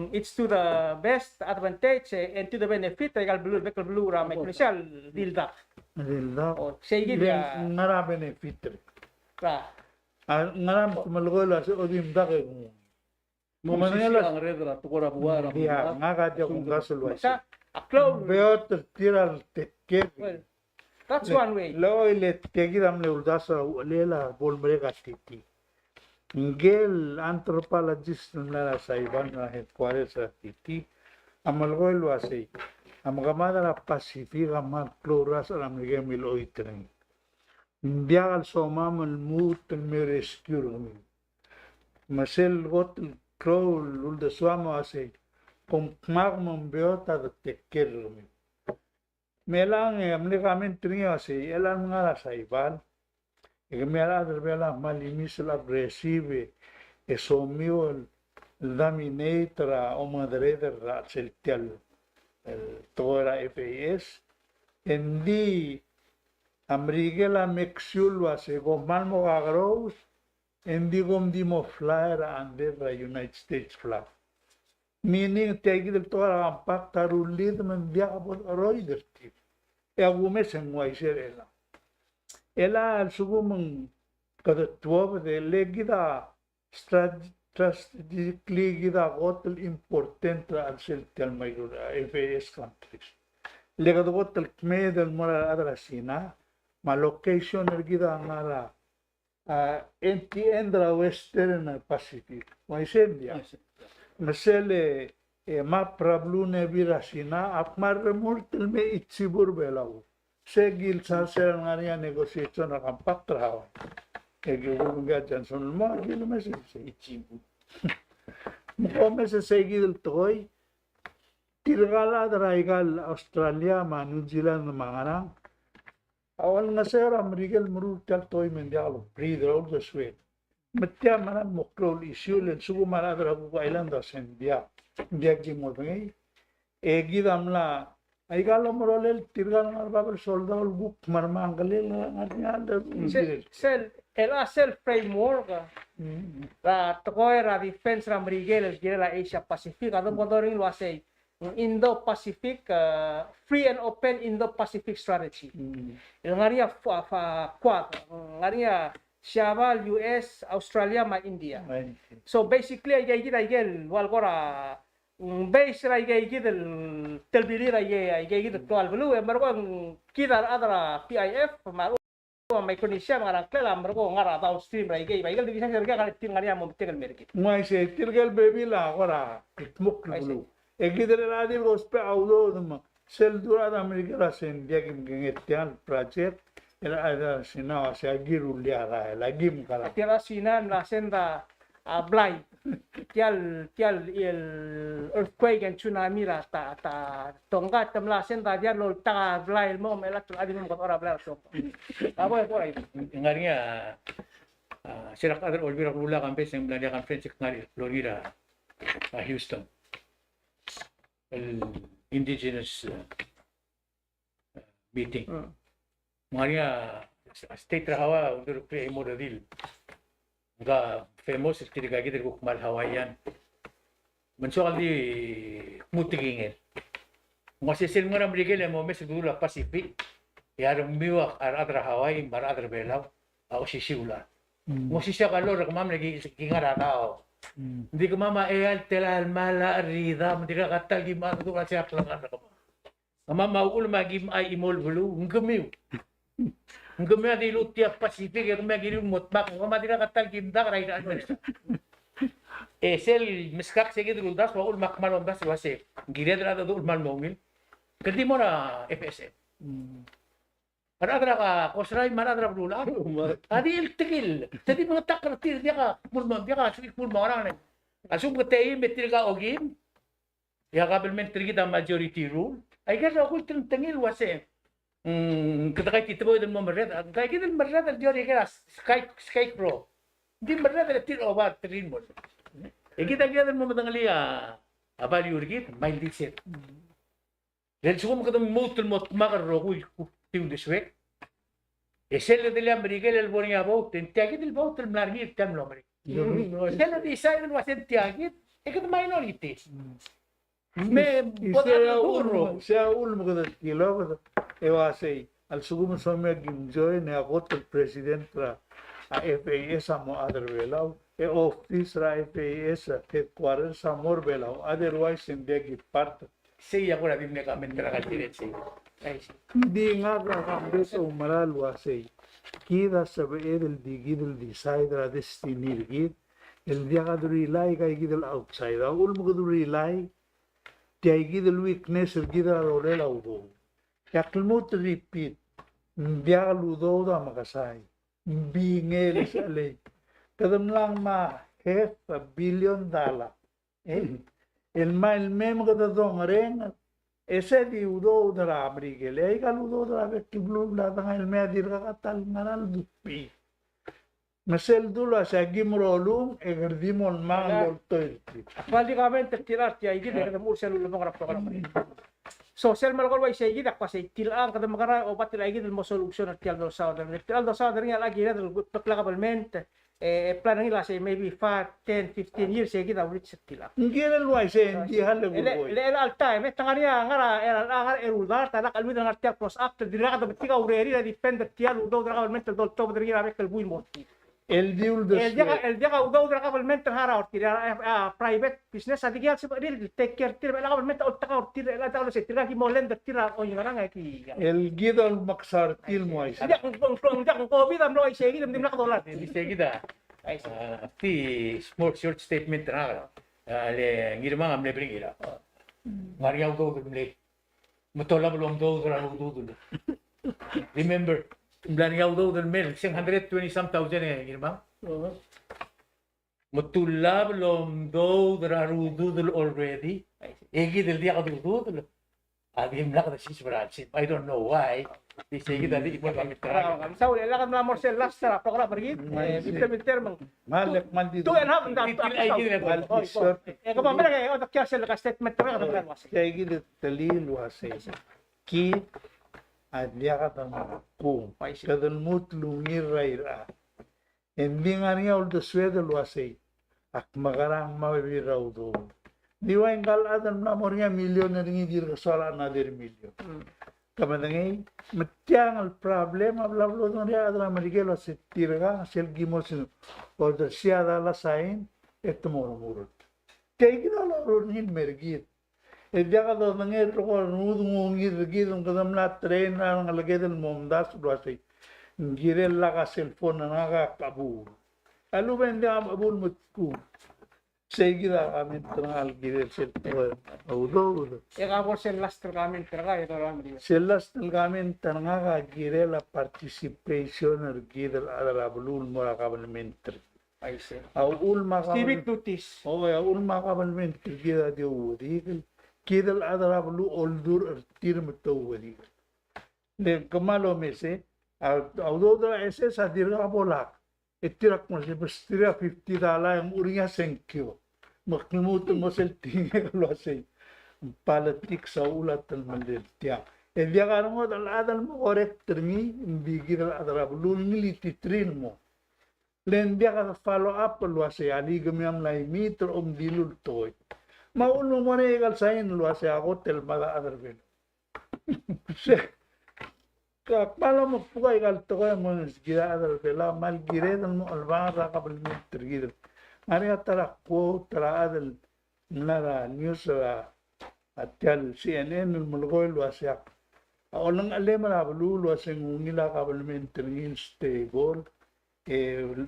it's to the best advantage and to the benefit ay bekal blue ra may crucial dilda o sige dia ngara benefit ra ngara malgola sa odim dake Mo ang redra to kora buara. dia nga dia kung gasul sa aklo beot tiral tekke well that's one way lo ile tegi dam le uldasa lela bol breka titi ngel anthropologist na saiban na headquarters sa titi amalgoil wasi amagamada na pasifika ma floras alam nige milo itren biagal somam al mut me rescue masel got crow ulda swama ase kung magmong beota da tekker melang amne kamen tringa ase elan ngala saibal mela berbela malimis aggressive e somio dominator o moderator ra celtial tora FAS endi amrigela mexul ase gomal mo agros endi gom di mo flyer under the United States flag meaning tegi del tora ampak tarulid man dia abot roider tip e agume sengwai serela ela al sugumang kada tuwa de legida strategically gida hotel important al celtial mayor FAS countries legado hotel kme del mora adra sina ma location ergida ngara endra western Pacific mai sendia mesele ma prablune virasina akmar remurtel me itsibur belau segil sa ngania negosasyon na kampak trawa gugungga Johnson mo gil mes itsibu mo mes segil toy tirgala draigal Australia ma New Zealand mangana awal nga sir Amerikal murutal toy mendialo breather all the sweat matya mana mokrol issue len sugu mara dra ku island da sendia dia gi mo ngai egi damla ay galo morolel tirgal ngar babel soldado buk marmangalel ngarnya sel el framework la tokoy ra defense ra Amerikal gira Asia Pacific adon bodoring lo asay Indo-Pacific free and open Indo-Pacific strategy. Ngaria quad ngaria Shabal US Australia ma India. So basically ay gigil wal gora base ra gigil telbili ra ay gigil to albu e margo kidar adra PIF maru Micronesia ngarang klela margo ngara downstream ra gigil bagil division serga kan ngaria mo tegal merki. Mai se tirgal baby la gora itmuk bulu. Egidere ladi gospe audo dum sel durada Amerika la sendia kim ngetian project era ada sina se agiru liara lagi mukala tira sina na senda blay tial el earthquake and tsunami ra ta tongga tamla senda dia lo ta blay mo mela tu adi mo ko ora blay so abo ko ay ngarinya sila kadar olbira kula kampe sing blanda conference ngari Florida Houston el indigenous meeting. Maria state rahawa untuk pre model. Ga famous istiga gitu kuk mal Hawaiian. Mensoal di mutigingin. Masih silmura Amerika le mo mes dulu Pacific. yarong miwak adra Hawaii mar adra belaw o sisiulan. Mo sisya kalor kamam lagi kingara tao. Hindi ko mama telal mala rida hindi ka katal gimana tu kasi aklangan ka. Mama maul magim ay imol bulu ngemiw. Ngemiw di lutia Pacific ngemiw giri motbak mama tidak katal gimda raida. Sel miskak sige duldas maul makmal ondas wase. Giri adra dul mal mongil. Kadi mo na FSM. Maradra ka, kosray maradra blula. Adi il tigil. Tadi mga takratir dia ka, mulma dia ka, sulit mulma orang ne. Asum ketei metil ka ogim. Ya government kita majority rule. Ay kaya ako tengil wase. Kita kay titbo din mo mared. Kay kita mared al diori kaya sky pro. Di mared al til obat trin mo. Kita mo madangali abali urgit, mail dixit. Dahil suko mo katong motul mo makarrokuy yung diswek. Sel de la America el bonia boat, tiagit el boat el margit tam lo America. Sel de Israel was tiagit, ekat minority. Me bodalo Siya ulmo kada kilo ewasay al sugum somya gimjoy ne agot el president ra a FAS amo other belaw e office ra FAS headquarters amor belaw otherwise in the part Siya ko na din na kami nakatirit siya. hindi nga kakambyo sa umaralwasay kida sabi el digidel decide ra destiny gid el dia kadrilay kay gidel outside ulmo kadrilay tiay gidel weakness el gidel orel audo yaklmo to repeat dia ludo da makasay bingel sa lay kadam lang ma $500 million el mal mem kada dong ren ese di udo dra America le ka udo dra ke kiblu la tang el me dir ka katal ngaral dupi masel dula sa gimrolum e gerdimon mang toil Básicamente tirar ti ay gid kada mo sel lumang rap program. So sel malakol way say gid akwa say tilaan kada magara o batil ay gid mo solusyon at tial do southern. Tial do southern nga lagi na plakabalmente plan nila say maybe 5, 10, 15 years ay gid reach tila. ngiren wai se di halle boy Le al time tangania ngara era erudar talak alwid nga tial cross after dira kada bitika ureri na defender tial do plakabalmente do to dira avec el buin mo. el diul de El dia ka udaw dra government hara or tira private business adi gyal sa dil take care tira la government or taka or tira la tawlo se tira ki mo lender tira o yung nga ki el gidol maksar til mo ay dia kung covid am no ay segi dim nakadolar Hindi siya kita. Ti small short statement na le ngirma ngamle bringira. Mariaw do gumle. Mutola belum do dra do. Remember Blaniaw do del mel, 120,000 ngirma. Mutula belum do dra do already. Egi del dia ka do. Adi mla ka sis brachit. I don't know why. Di sige dali ipon kami tra. sa uli la kan mo sel last sa program pergi bitter mang malek man di 2.5 Titil ay gid na ko mamera kay o kya sel ka statement tra ka was kay gid talil wase ki adya ka tam ku kadan mut lungir raira hindi nga niya uldo swedel wase ak magarang mawiraw do diwa ingal adan na mornya milyon na ringi dir kasala na dir milyon kamanangay matyang al problema blablo don ria adra marigelo se tirga sel gimos or the siada la sain et murmurut kay gidala ronin mergit e diaga do nangir ko nudu ngir gidum kadam la train na ngalagay del momdas duasay girel la ka cellphone na ga kabur alu bende abul mutku seguida kami tengah girel cellphone audo ka mo sel last kami tra ito ram Selas kami tengah gire la participation girel ada belul mora kabelmentri. ay se Au ulma civic duties oh ya ulma kabelmentri gira dia wudi girel ada belu oldur tir metu wudi. Le kemalo mese au do ese sadirga bolak. Itirak masih bestira $50 yang urinya senkyo. Maklimut mo sel tinga lo say. Politik sa ulat ng mandirtiya. E dia ka mo adal mo correct mi bigir adara bulul milititrin mo. Len dia ka follow up lo say ali gamyam lai mitro dilul toy. Maulo mo ne egal sain lo say ako tel mala adar ben. Kala mo pugay galto ko mo gira adal pela mal gire dan mo alvara kabel meter gire. Ari atara ko tara adal nara news atyal CNN mulgoy wasyak. Olang alema bulu waseng ngila kabel meter ngin stable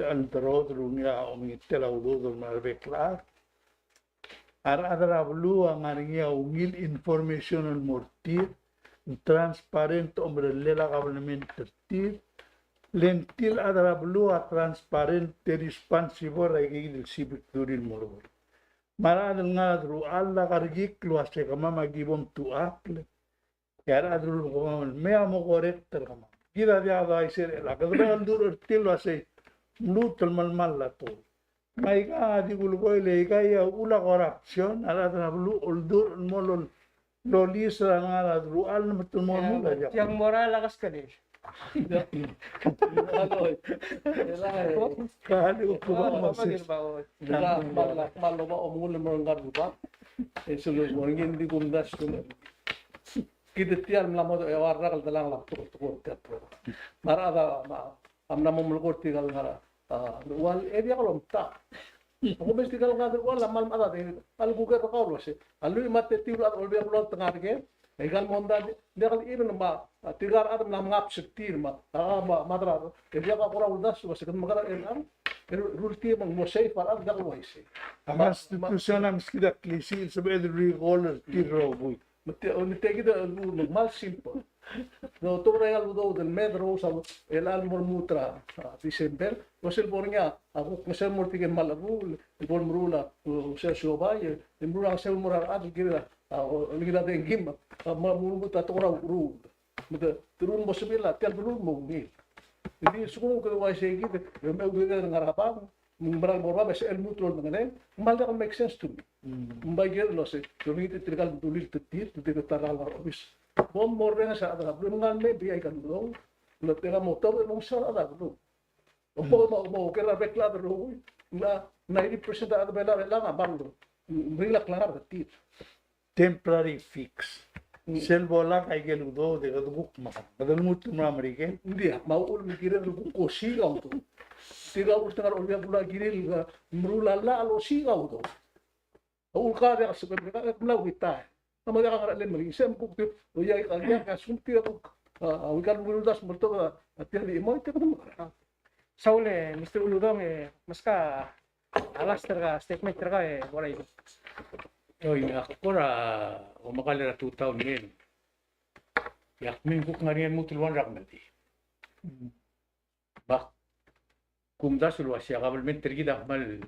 al drod runya omitela udo malbeklar. Adara bulu ang aringia ungil information al mortir transparent ombrella government tertir lentil adara blua transparent responsible ay civic durin mo mara adal nga adru alla kargik luase kama magibom tu akle yara adru ko me amo corrector kama gira dia da iser la kadra aldur til luase lutul mal la to mai ka di gulboy le ka ya ula corruption ala adra blu uldur molol lolis nga adru al matul mo mula Yang moral lakas ka din. kahali ko Oo, masis magirbaon. Maloma omul merenggar lupa. Esulus morngin di kumdas tu. Kita tiar melamo warna kal dalang lap tu teatro. Mara ada amna memulkot tinggal ngara. Wal area kalau tak. Aku mesti kalau ngadir wala mal ada de al buka to kaulo se alu mate tiru at olbe ulot tengah ke egal monda dia kali ini ma tigar adam lam ngap setir ma madra dia ka kora uldas was kan magara elam rulti mang mo safe para da ko ise ang institusyon ang skida klisi sabi recall tiro boy mate on tegi da mal simple no to regal do del medro sa el al mormutra December wasel bornya aku mesel morti ke malabu el bor mrula se shobay el mrula se morar ad gira gira de gim ma mulu ta to ru mate turun bosbila tel bulu mo ni jadi suku ko wa se gide yo me gira ngarapa mbral borba bes el mutro ngane mal da make sense to me mbager lo se yo mi trigal dulil tetir de taral obis bom morre sa ada belum ngan me biay kan dong lo tera motor mo sa ada dong opo mo kera bekla ro na 90% ada bela lang abang rilak lang ada tit temporary fix sel bola kay geludo de buk ma badal mutu na amerike dia mau ul mikire lu ko siga auto siga ul tengah ul bula giril mrula la lo siga auto ul ka ya se bela mla wita nama dia kan len mari sem ku tu ya ka sumpi aku wikan buludas merto atian di mo ite ko Saule, Mr. Uludong, mas ka alas terka statement terka wala ito. Oy, ako pora umakalera 2000 men. Yak min kuk ngarian mutulwan rakmati. Bak kumda sulwa siya government tergida mal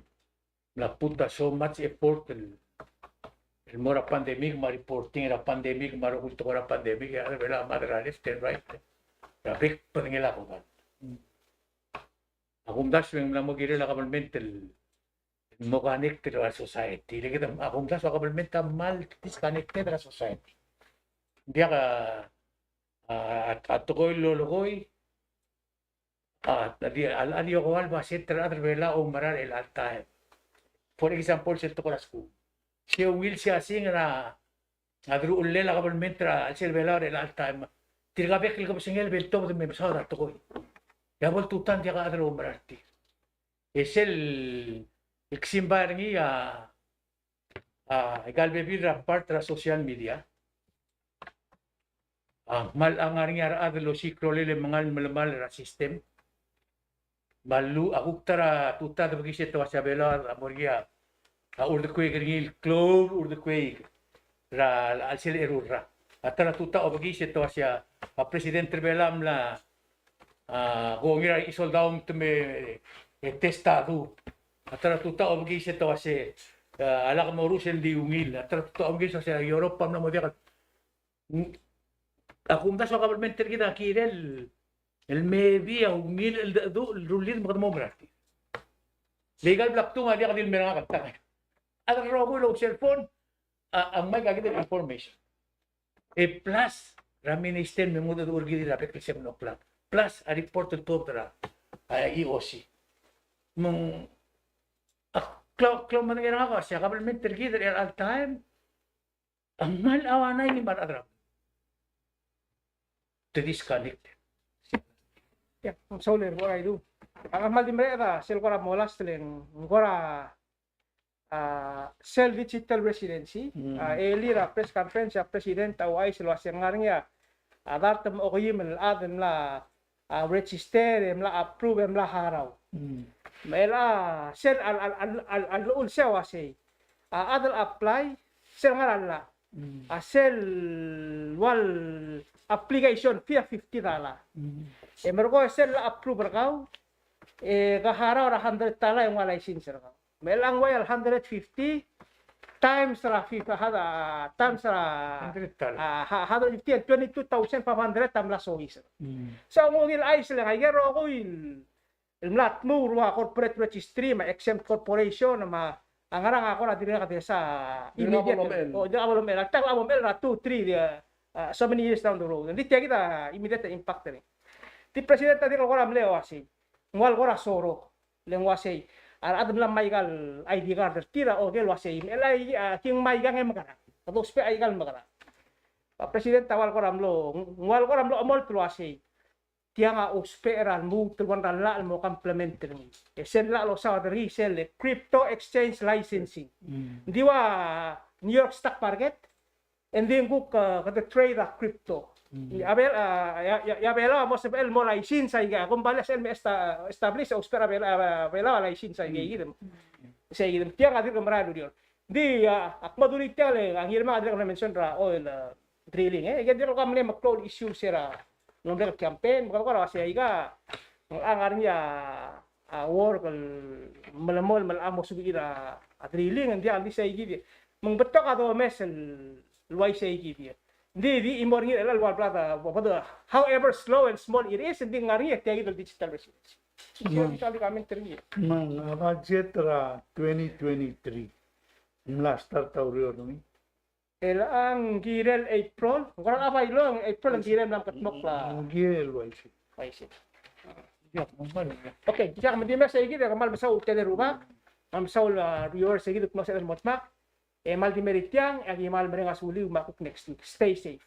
la puta so much effort el mora pandemic ma reporting era pandemic ma resulto era pandemic ya vela madra left and right. Rabik pangila ko kan. Akum das yung mo gire la government mo connected to society. Lagi tam akum das government mal disconnected to society. Dia ka at ko lologoy tadi al yo wal ba setra adre vela o marar el alta. For example, sa ko school. Siya will siya sing na adru ulle la government ra al sel vela el alta. Tirga bekil ko singel bel to de me sa to ko. Ya vol tutan dia ka adru mararti. Es el eximbar ni egal bebir part ra social media. Mal ang aringar adlo sikro le mangal malamal ra system. Malu aku tara tuta de bagi to sa vela amoria. Urde kwe gringil club urde kwe ra al sel erurra atara tuta obagi to sia presidente belam la gongira isoldaum tume testado atara tuta obagi to sia ala mo rusen di ungil atara tuta obagi sia Europa na mo dia akum da so government kita kirel el media ungil el do rulir mo grati legal black tu dia kadil meranga kata ada rogo lo cellphone ang may gagawin information plus raminister may muda urgi dira pek 7 o'clock plus a report to tra EOC mong klo man nga ka siya government tergi dira all time ang mal awanay ni maradra to disconnect Ya, soler gora itu. Ang mal di mereka sel gora molas teleng gora sel digital residency. Elira press conference president tau ay sel wasengarnya. Adar tem oyim aden la register la approve la haraw. Mela sel al ul sewa say. Adal apply sel ngarala. Sel wal application fee $50. Mergo sel approve kau kahara ora $100 yung license ka. Melang way $150 times ra FIFA hada times ra $150 and $22,500 tamla sois. So mo gil ay sila kay gero ko il mlat mo ruha corporate registry ma exempt corporation ma ang arang ako na dili ka sa immediate o di ako mel tak ako mel ra 2 3 dia so many years down the road. Hindi tiya kita immediate impact ni. Ti presidente dilo ko ram leo asi. Ngwal ko ra soro lengwasay adam lang may gal ID card tira o gel wasay melay king may gang magara. Tapos pe ay gal magara. Presidente tawal ko ram lo ngwal ko ram lo amol tuwasay. Tiya nga usperan mo tulwan la mo complementary. Sen la lo sa resell crypto exchange licensing. Di wa New York Stock Market and then ko ka trade crypto. Abel ya mo sa el mo license ay ga kung balas el establish o spera bela license ay gidem. Say gidem tiya nga dir marado diyor. Di akmaduli tiya le ang hirma adre ko mention ra oil drilling gadir ko kamle mag-clone issue sira. Nung campaign ko kasi ay ga ang arnya work malamol malamo subira drilling hindi andi say gidi. Mong beto ka do mesel luay say gidi. Di imorngi elal wal plata however slow and small it is hindi ngari tiagi do digital residency. So kali kami tergi. Mang budget ra 2023. Last start taurior ni. Ang girel April. Kurang apa ilo ang April ang girel nam katmok la. Girel waisi. Waisi. Okay, kita kami dimana saya gidi kamal masau teleruma. Masau viewer saya gidi kuma sa motmak. Mal di meritiang, agi mal merengas uli umakuk next week. Stay safe.